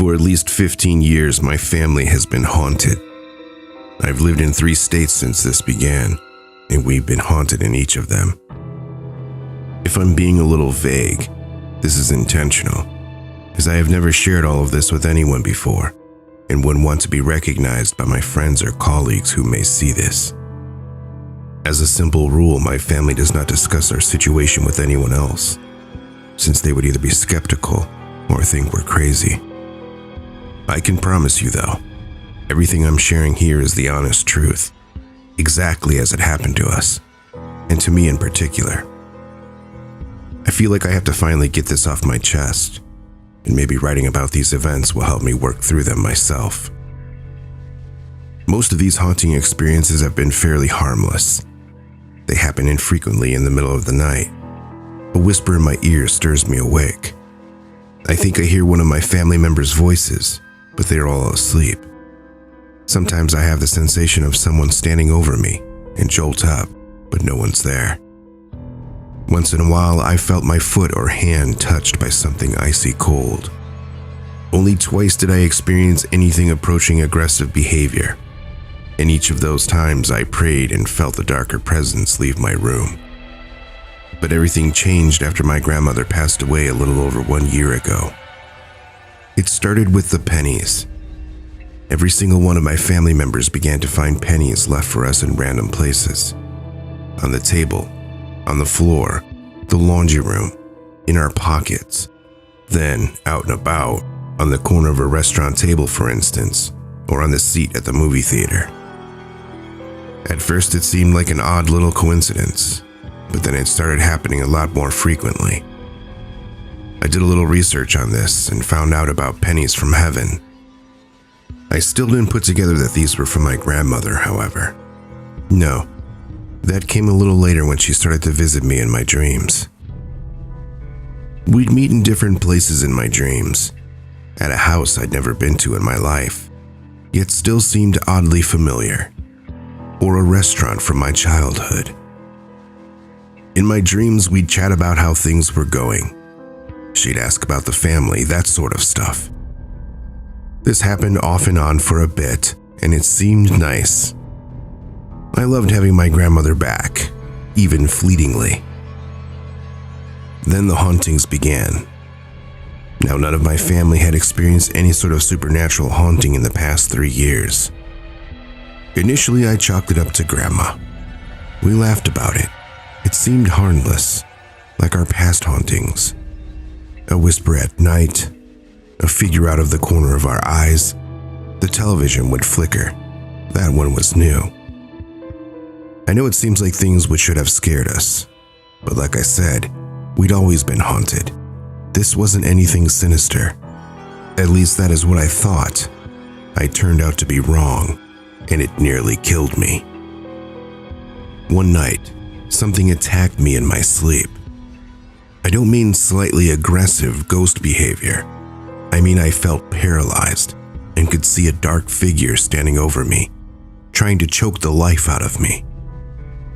For at least 15 years, my family has been haunted. I've lived in 3 states since this began, and we've been haunted in each of them. If I'm being a little vague, this is intentional, as I have never shared all of this with anyone before, and wouldn't want to be recognized by my friends or colleagues who may see this. As a simple rule, my family does not discuss our situation with anyone else, since they would either be skeptical or think we're crazy. I can promise you though, everything I'm sharing here is the honest truth, exactly as it happened to us, and to me in particular. I feel like I have to finally get this off my chest, and maybe writing about these events will help me work through them myself. Most of these haunting experiences have been fairly harmless. They happen infrequently in the middle of the night. A whisper in my ear stirs me awake. I think I hear one of my family members' voices, but they are all asleep. Sometimes I have the sensation of someone standing over me and jolt up, but no one's there. Once in a while, I felt my foot or hand touched by something icy cold. Only twice did I experience anything approaching aggressive behavior. In each of those times, I prayed and felt the darker presence leave my room. But everything changed after my grandmother passed away a little over 1 year ago. It started with the pennies. Every single one of my family members began to find pennies left for us in random places. On the table, on the floor, the laundry room, in our pockets, then out and about, on the corner of a restaurant table for instance, or on the seat at the movie theater. At first it seemed like an odd little coincidence, but then it started happening a lot more frequently. I did a little research on this and found out about pennies from heaven. I still didn't put together that these were from my grandmother, however. No, that came a little later when she started to visit me in my dreams. We'd meet in different places in my dreams, at a house I'd never been to in my life, yet still seemed oddly familiar, or a restaurant from my childhood. In my dreams, we'd chat about how things were going. She'd ask about the family, that sort of stuff. This happened off and on for a bit, and it seemed nice. I loved having my grandmother back, even fleetingly. Then the hauntings began. Now, none of my family had experienced any sort of supernatural haunting in the past 3 years. Initially, I chalked it up to Grandma. We laughed about it. It seemed harmless, like our past hauntings. A whisper at night, a figure out of the corner of our eyes. The television would flicker. That one was new. I know it seems like things which should have scared us, but like I said, we'd always been haunted. This wasn't anything sinister. At least that is what I thought. I turned out to be wrong, and it nearly killed me. One night, something attacked me in my sleep. I don't mean slightly aggressive ghost behavior. I mean I felt paralyzed and could see a dark figure standing over me, trying to choke the life out of me.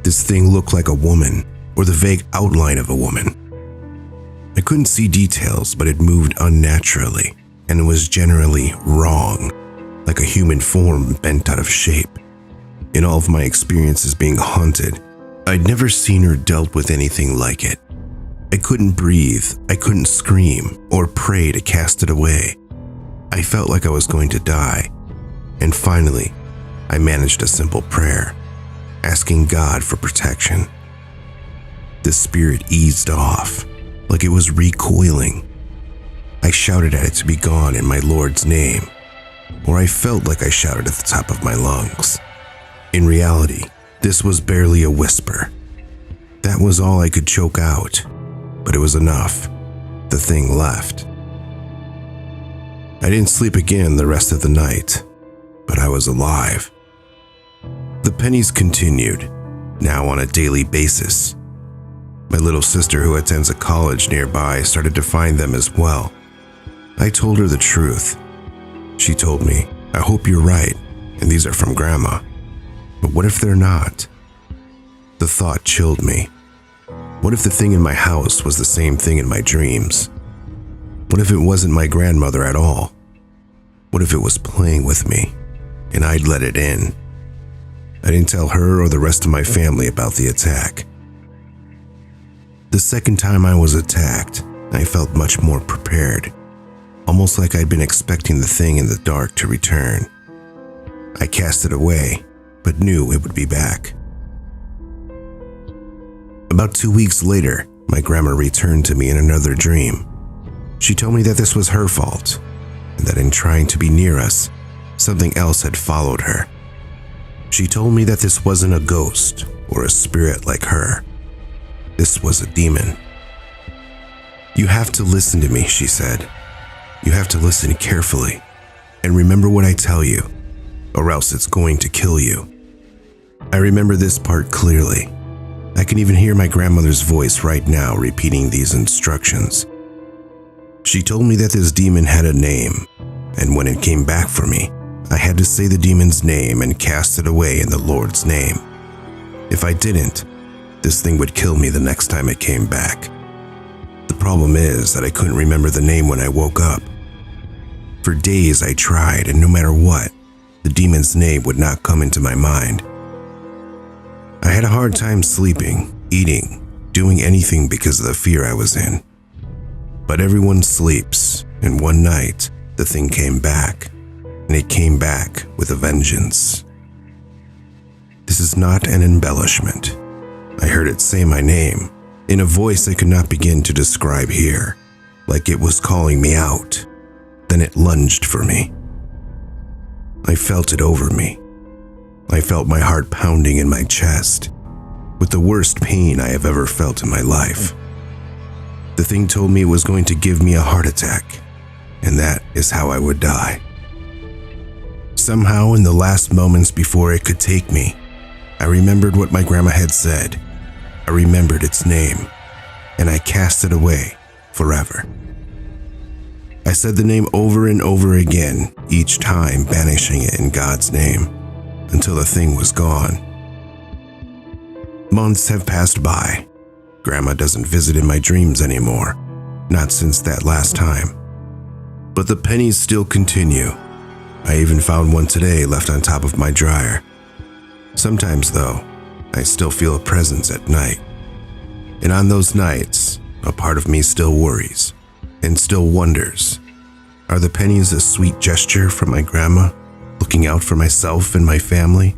This thing looked like a woman, or the vague outline of a woman. I couldn't see details, but it moved unnaturally and was generally wrong, like a human form bent out of shape. In all of my experiences being haunted, I'd never seen or dealt with anything like it. I couldn't breathe, I couldn't scream or pray to cast it away. I felt like I was going to die. And finally, I managed a simple prayer, asking God for protection. The spirit eased off, like it was recoiling. I shouted at it to be gone in my Lord's name, or I felt like I shouted at the top of my lungs. In reality, this was barely a whisper. That was all I could choke out, but it was enough. The thing left. I didn't sleep again the rest of the night, but I was alive. The pennies continued, now on a daily basis. My little sister, who attends a college nearby, started to find them as well. I told her the truth. She told me, "I hope you're right, and these are from Grandma. But what if they're not?" The thought chilled me. What if the thing in my house was the same thing in my dreams? What if it wasn't my grandmother at all? What if it was playing with me, and I'd let it in? I didn't tell her or the rest of my family about the attack. The second time I was attacked, I felt much more prepared, almost like I'd been expecting the thing in the dark to return. I cast it away, but knew it would be back. About 2 weeks later, my grandma returned to me in another dream. She told me that this was her fault, and that in trying to be near us, something else had followed her. She told me that this wasn't a ghost or a spirit like her. This was a demon. You have to listen to me, she said. You have to listen carefully and remember what I tell you, or else it's going to kill you. I remember this part clearly. I can even hear my grandmother's voice right now repeating these instructions. She told me that this demon had a name, and when it came back for me, I had to say the demon's name and cast it away in the Lord's name. If I didn't, this thing would kill me the next time it came back. The problem is that I couldn't remember the name when I woke up. For days I tried, and no matter what, the demon's name would not come into my mind. I had a hard time sleeping, eating, doing anything because of the fear I was in. But everyone sleeps, and one night, the thing came back, and it came back with a vengeance. This is not an embellishment. I heard it say my name, in a voice I could not begin to describe here, like it was calling me out. Then it lunged for me. I felt it over me. I felt my heart pounding in my chest, with the worst pain I have ever felt in my life. The thing told me it was going to give me a heart attack, and that is how I would die. Somehow, in the last moments before it could take me, I remembered what my grandma had said. I remembered its name, and I cast it away forever. I said the name over and over again, each time banishing it in God's name, until the thing was gone. Months have passed by. Grandma doesn't visit in my dreams anymore, not since that last time. But the pennies still continue. I even found one today left on top of my dryer. Sometimes, though, I still feel a presence at night. And on those nights, a part of me still worries and still wonders, are the pennies a sweet gesture from my grandma, looking out for myself and my family,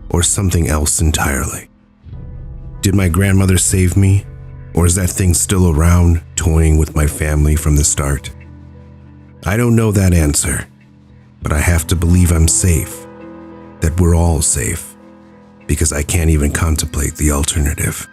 or something else entirely? Did my grandmother save me, or is that thing still around, toying with my family from the start? I don't know that answer, but I have to believe I'm safe, that we're all safe, because I can't even contemplate the alternative.